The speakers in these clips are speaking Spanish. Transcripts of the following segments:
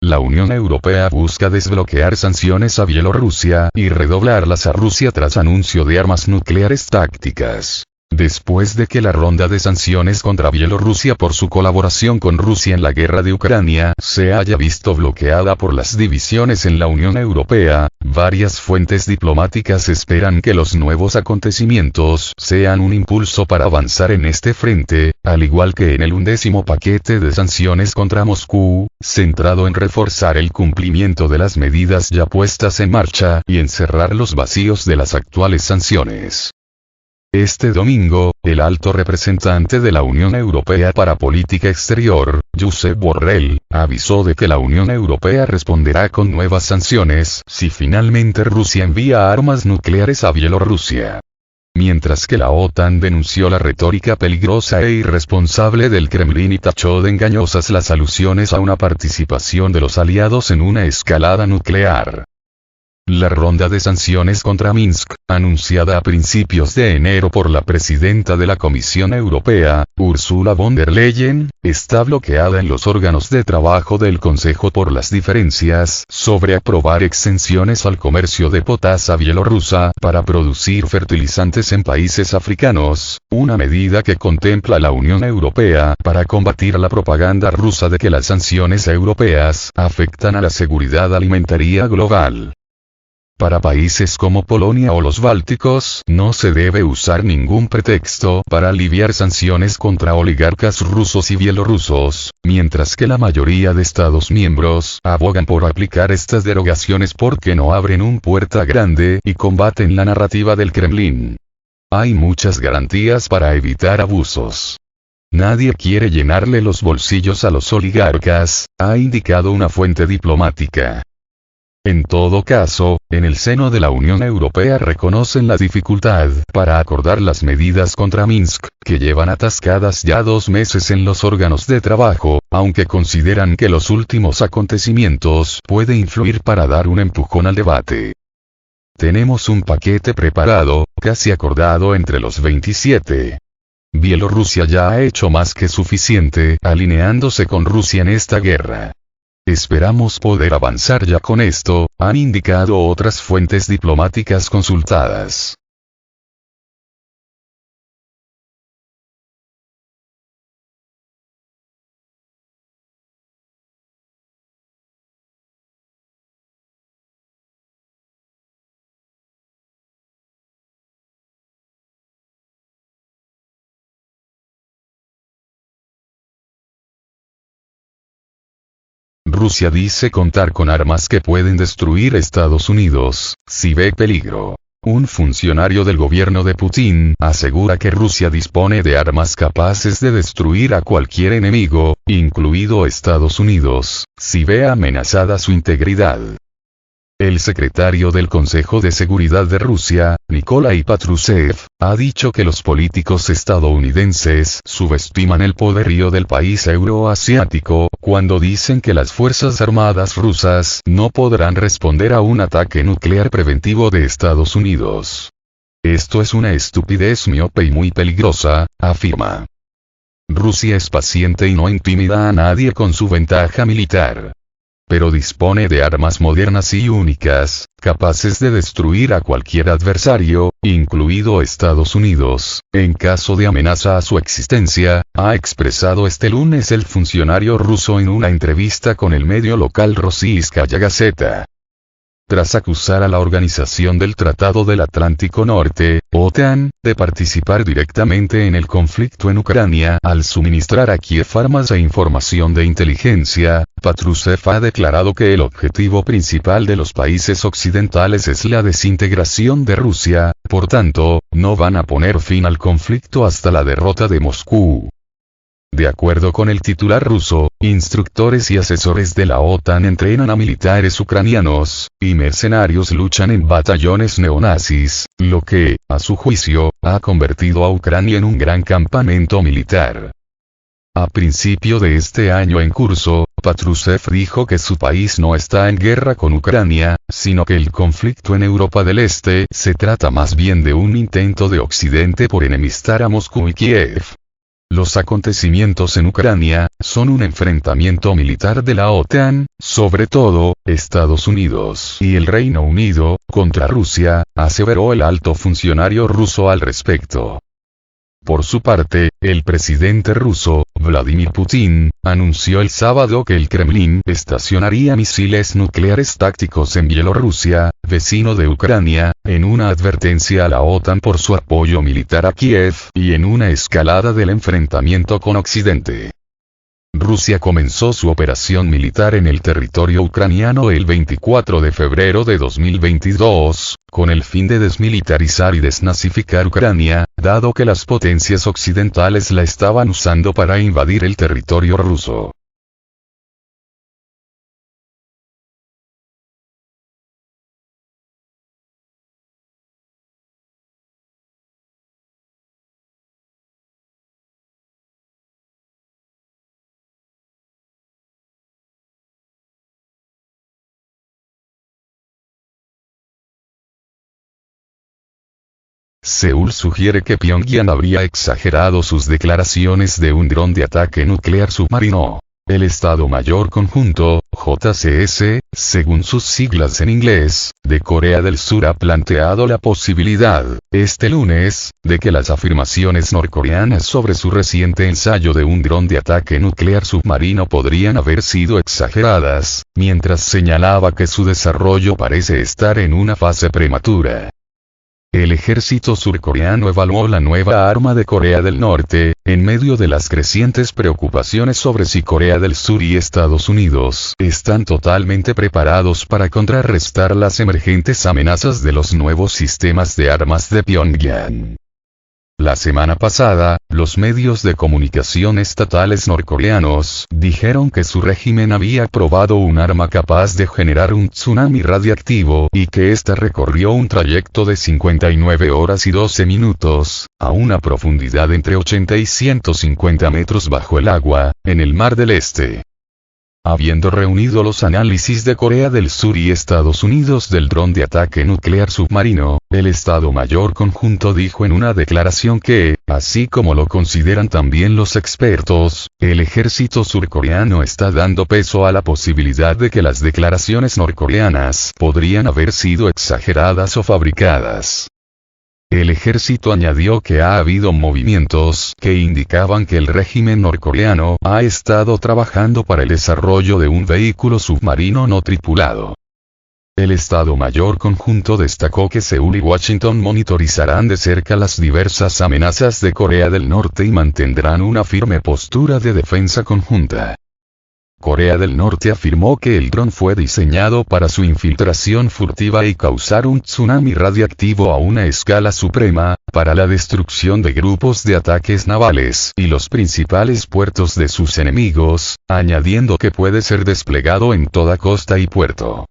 la Unión Europea busca desbloquear sanciones a Bielorrusia y redoblarlas a Rusia tras anuncio de armas nucleares tácticas. Después de que la ronda de sanciones contra Bielorrusia por su colaboración con Rusia en la guerra de Ucrania se haya visto bloqueada por las divisiones en la Unión Europea, varias fuentes diplomáticas esperan que los nuevos acontecimientos sean un impulso para avanzar en este frente, al igual que en el 11º paquete de sanciones contra Moscú, centrado en reforzar el cumplimiento de las medidas ya puestas en marcha y en cerrar los vacíos de las actuales sanciones. Este domingo, el alto representante de la Unión Europea para Política Exterior, Josep Borrell, avisó de que la Unión Europea responderá con nuevas sanciones si finalmente Rusia envía armas nucleares a Bielorrusia. Mientras que la OTAN denunció la retórica peligrosa e irresponsable del Kremlin y tachó de engañosas las alusiones a una participación de los aliados en una escalada nuclear. La ronda de sanciones contra Minsk, anunciada a principios de enero por la presidenta de la Comisión Europea, Ursula von der Leyen, está bloqueada en los órganos de trabajo del Consejo por las diferencias sobre aprobar exenciones al comercio de potasa bielorrusa para producir fertilizantes en países africanos, una medida que contempla la Unión Europea para combatir la propaganda rusa de que las sanciones europeas afectan a la seguridad alimentaria global. Para países como Polonia o los Bálticos, no se debe usar ningún pretexto para aliviar sanciones contra oligarcas rusos y bielorrusos, mientras que la mayoría de Estados miembros abogan por aplicar estas derogaciones porque no abren un puerta grande y combaten la narrativa del Kremlin. Hay muchas garantías para evitar abusos. Nadie quiere llenarle los bolsillos a los oligarcas, ha indicado una fuente diplomática. En todo caso, en el seno de la Unión Europea reconocen la dificultad para acordar las medidas contra Minsk, que llevan atascadas ya 2 meses en los órganos de trabajo, aunque consideran que los últimos acontecimientos pueden influir para dar un empujón al debate. Tenemos un paquete preparado, casi acordado entre los 27. Bielorrusia ya ha hecho más que suficiente alineándose con Rusia en esta guerra. Esperamos poder avanzar ya con esto, han indicado otras fuentes diplomáticas consultadas. Rusia dice contar con armas que pueden destruir Estados Unidos, si ve peligro. Un funcionario del gobierno de Putin asegura que Rusia dispone de armas capaces de destruir a cualquier enemigo, incluido Estados Unidos, si ve amenazada su integridad. El secretario del Consejo de Seguridad de Rusia, Nikolai Patrushev, ha dicho que los políticos estadounidenses subestiman el poderío del país euroasiático cuando dicen que las Fuerzas Armadas rusas no podrán responder a un ataque nuclear preventivo de Estados Unidos. Esto es una estupidez miope y muy peligrosa, afirma. Rusia es paciente y no intimida a nadie con su ventaja militar. Pero dispone de armas modernas y únicas, capaces de destruir a cualquier adversario, incluido Estados Unidos, en caso de amenaza a su existencia, ha expresado este lunes el funcionario ruso en una entrevista con el medio local Rossiyskaya Gazeta. Tras acusar a la Organización del Tratado del Atlántico Norte, OTAN, de participar directamente en el conflicto en Ucrania al suministrar a Kiev armas e información de inteligencia, Patrushev ha declarado que el objetivo principal de los países occidentales es la desintegración de Rusia, por tanto, no van a poner fin al conflicto hasta la derrota de Moscú. De acuerdo con el titular ruso, instructores y asesores de la OTAN entrenan a militares ucranianos, y mercenarios luchan en batallones neonazis, lo que, a su juicio, ha convertido a Ucrania en un gran campamento militar. A principio de este año en curso, Patrushev dijo que su país no está en guerra con Ucrania, sino que el conflicto en Europa del Este se trata más bien de un intento de Occidente por enemistar a Moscú y Kiev. Los acontecimientos en Ucrania son un enfrentamiento militar de la OTAN, sobre todo, Estados Unidos y el Reino Unido, contra Rusia, aseveró el alto funcionario ruso al respecto. Por su parte, el presidente ruso, Vladimir Putin, anunció el sábado que el Kremlin estacionaría misiles nucleares tácticos en Bielorrusia, vecino de Ucrania, en una advertencia a la OTAN por su apoyo militar a Kiev y en una escalada del enfrentamiento con Occidente. Rusia comenzó su operación militar en el territorio ucraniano el 24 de febrero de 2022, con el fin de desmilitarizar y desnazificar Ucrania, dado que las potencias occidentales la estaban usando para invadir el territorio ruso. Seúl sugiere que Pyongyang habría exagerado sus declaraciones de un dron de ataque nuclear submarino. El Estado Mayor Conjunto, JCS, según sus siglas en inglés, de Corea del Sur ha planteado la posibilidad, este lunes, de que las afirmaciones norcoreanas sobre su reciente ensayo de un dron de ataque nuclear submarino podrían haber sido exageradas, mientras señalaba que su desarrollo parece estar en una fase prematura. El ejército surcoreano evaluó la nueva arma de Corea del Norte, en medio de las crecientes preocupaciones sobre si Corea del Sur y Estados Unidos están totalmente preparados para contrarrestar las emergentes amenazas de los nuevos sistemas de armas de Pyongyang. La semana pasada, los medios de comunicación estatales norcoreanos dijeron que su régimen había probado un arma capaz de generar un tsunami radiactivo y que ésta recorrió un trayecto de 59 horas y 12 minutos, a una profundidad entre 80 y 150 metros bajo el agua, en el Mar del Este. Habiendo reunido los análisis de Corea del Sur y Estados Unidos del dron de ataque nuclear submarino, el Estado Mayor Conjunto dijo en una declaración que, así como lo consideran también los expertos, el ejército surcoreano está dando peso a la posibilidad de que las declaraciones norcoreanas podrían haber sido exageradas o fabricadas. El ejército añadió que ha habido movimientos que indicaban que el régimen norcoreano ha estado trabajando para el desarrollo de un vehículo submarino no tripulado. El Estado Mayor Conjunto destacó que Seúl y Washington monitorizarán de cerca las diversas amenazas de Corea del Norte y mantendrán una firme postura de defensa conjunta. Corea del Norte afirmó que el dron fue diseñado para su infiltración furtiva y causar un tsunami radiactivo a una escala suprema, para la destrucción de grupos de ataques navales y los principales puertos de sus enemigos, añadiendo que puede ser desplegado en toda costa y puerto.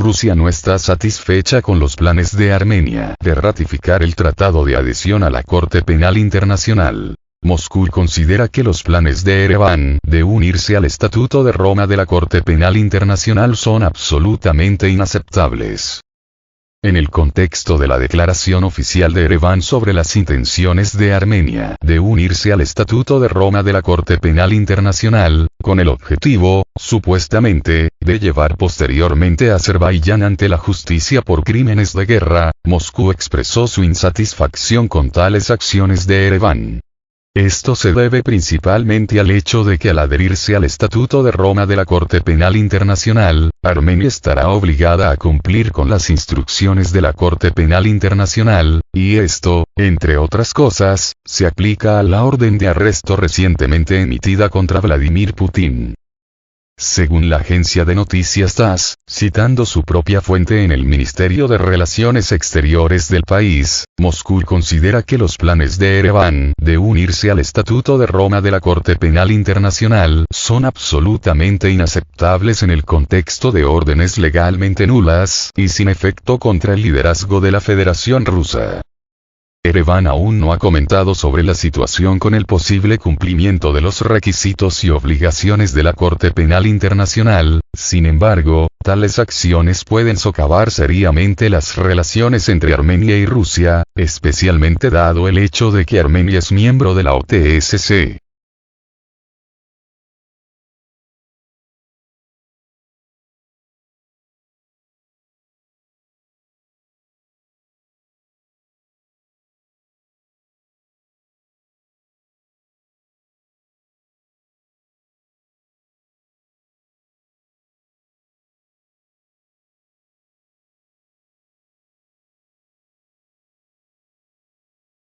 Rusia no está satisfecha con los planes de Armenia de ratificar el Tratado de Adhesión a la Corte Penal Internacional. Moscú considera que los planes de Ereván de unirse al Estatuto de Roma de la Corte Penal Internacional son absolutamente inaceptables. En el contexto de la declaración oficial de Ereván sobre las intenciones de Armenia de unirse al Estatuto de Roma de la Corte Penal Internacional, con el objetivo, supuestamente, de llevar posteriormente a Azerbaiyán ante la justicia por crímenes de guerra, Moscú expresó su insatisfacción con tales acciones de Ereván. Esto se debe principalmente al hecho de que al adherirse al Estatuto de Roma de la Corte Penal Internacional, Armenia estará obligada a cumplir con las instrucciones de la Corte Penal Internacional, y esto, entre otras cosas, se aplica a la orden de arresto recientemente emitida contra Vladimir Putin. Según la agencia de noticias TASS, citando su propia fuente en el Ministerio de Relaciones Exteriores del país, Moscú considera que los planes de Ereván de unirse al Estatuto de Roma de la Corte Penal Internacional son absolutamente inaceptables en el contexto de órdenes legalmente nulas y sin efecto contra el liderazgo de la Federación Rusa. Ereván aún no ha comentado sobre la situación con el posible cumplimiento de los requisitos y obligaciones de la Corte Penal Internacional. Sin embargo, tales acciones pueden socavar seriamente las relaciones entre Armenia y Rusia, especialmente dado el hecho de que Armenia es miembro de la OTSC.